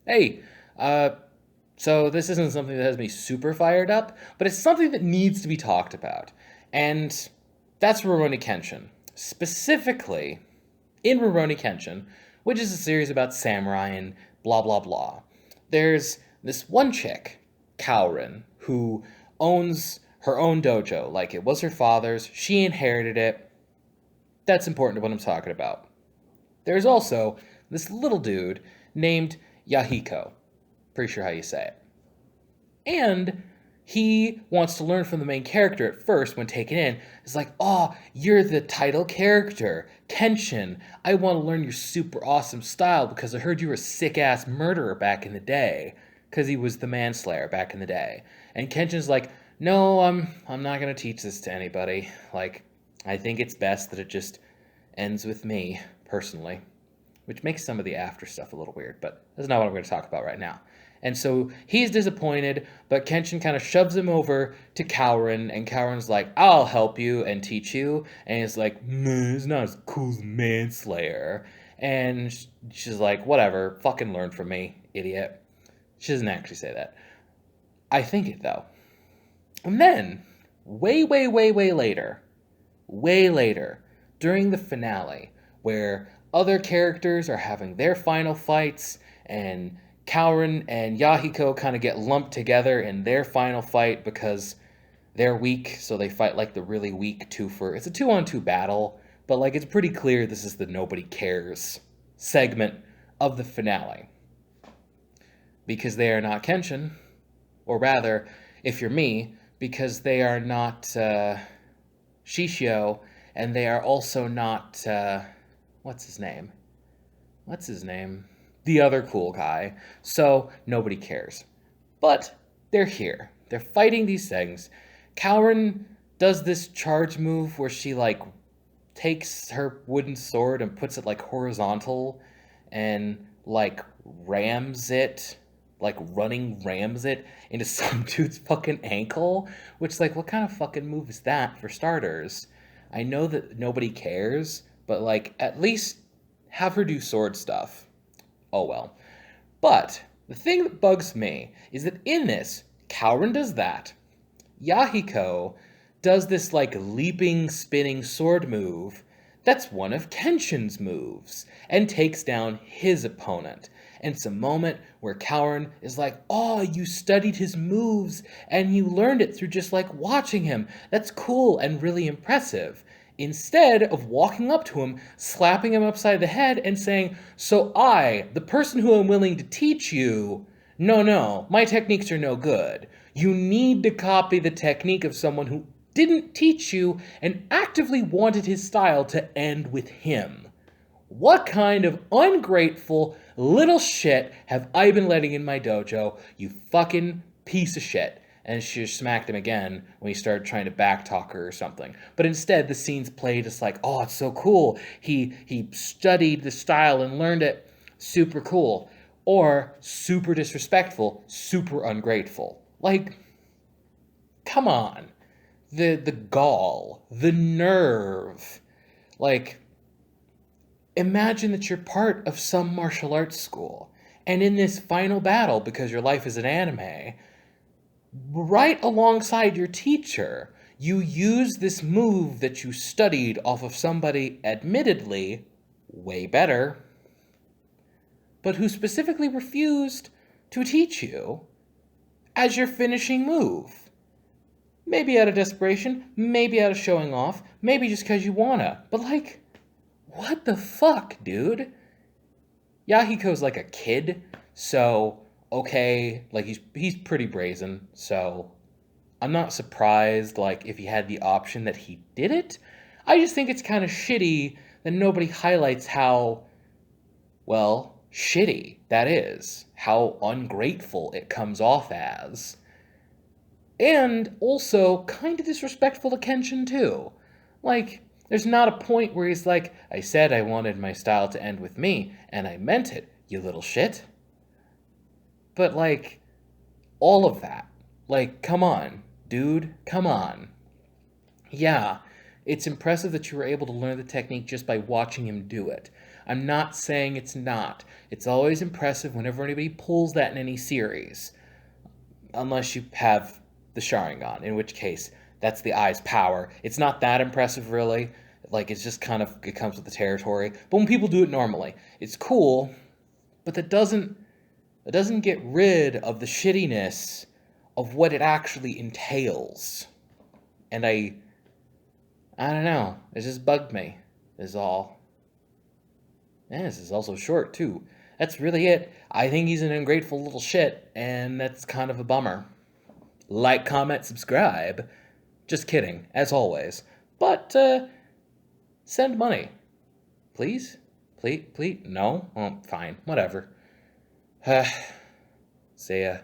Hey, uh, so this isn't something that has me super fired up, but it's something that needs to be talked about. And that's Rurouni Kenshin. Specifically, in Rurouni Kenshin, which is a series about samurai and blah blah blah, there's this one chick, Kaorin, who owns her own dojo. Like it was her father's, she inherited it. That's important to what I'm talking about. There's also this little dude named Yahiko. Pretty sure how you say it. And he wants to learn from the main character at first when taken in. It's like, oh, you're the title character, Kenshin. I want to learn your super awesome style because I heard you were a sick ass murderer back in the day. Because he was the manslayer back in the day. And Kenshin's like, no, I'm not gonna teach this to anybody. Like, I think it's best that it just ends with me, personally. Which makes some of the after stuff a little weird, but that's not what I'm going to talk about right now. And so he's disappointed, but Kenshin kind of shoves him over to Kaorin, and Kaorin's like, I'll help you and teach you. And he's like, it's not as cool as Manslayer. And she's like, whatever, fucking learn from me, idiot. She doesn't actually say that. I think it, though. And then, way later, during the finale, where other characters are having their final fights, and Kaorin and Yahiko kind of get lumped together in their final fight because they're weak, so they fight like the really weak twofer. It's a 2-on-2 battle, but like it's pretty clear this is the nobody cares segment of the finale. Because they are not Kenshin, or rather, if you're me, because they are not Shishio, and they are also not what's his name? What's his name? The other cool guy. So nobody cares. But they're here. They're fighting these things. Kaorin does this charge move where she like takes her wooden sword and puts it like horizontal and like rams it, like running rams it into some dude's fucking ankle, which like what kind of fucking move is that for starters? I know that nobody cares, but like at least have her do sword stuff. Oh well. But the thing that bugs me is that in this, Kaorin does that. Yahiko does this like leaping, spinning sword move that's one of Kenshin's moves and takes down his opponent. And it's a moment where Kaorin is like, oh, you studied his moves and you learned it through just like watching him. That's cool and really impressive. Instead of walking up to him, slapping him upside the head, and saying, so I, the person who am willing to teach you, no, my techniques are no good. You need to copy the technique of someone who didn't teach you and actively wanted his style to end with him. What kind of ungrateful little shit have I been letting in my dojo, you fucking piece of shit? And she just smacked him again when he started trying to backtalk her or something. But instead, the scenes played just like, oh, it's so cool. He studied the style and learned it. Super cool. Or super disrespectful, super ungrateful. Like, come on. The gall, the nerve. Like, imagine that you're part of some martial arts school. And in this final battle, because your life is an anime, right alongside your teacher, you use this move that you studied off of somebody admittedly way better, but who specifically refused to teach you as your finishing move. Maybe out of desperation, maybe out of showing off, maybe just because you wanna. But like, what the fuck, dude? Yahiko's like a kid, so okay, like he's pretty brazen, so I'm not surprised like if he had the option that he did it. I just think it's kind of shitty that nobody highlights how well shitty that is, how ungrateful it comes off as. And also kind of disrespectful to Kenshin too. Like there's not a point where he's like, I said I wanted my style to end with me, and I meant it, you little shit. But, like, all of that. Like, come on, dude, come on. Yeah, it's impressive that you were able to learn the technique just by watching him do it. I'm not saying it's not. It's always impressive whenever anybody pulls that in any series. Unless you have the Sharingan, in which case that's the eye's power. It's not that impressive, really. Like, it's just kind of, it comes with the territory. But when people do it normally, it's cool, but that doesn't get rid of the shittiness of what it actually entails. And I don't know. It just bugged me, is all. And this is also short, too. That's really it. I think he's an ungrateful little shit, and that's kind of a bummer. Like, comment, subscribe. Just kidding, as always. But, send money. Please? Please? No? Oh, fine. Whatever. See ya.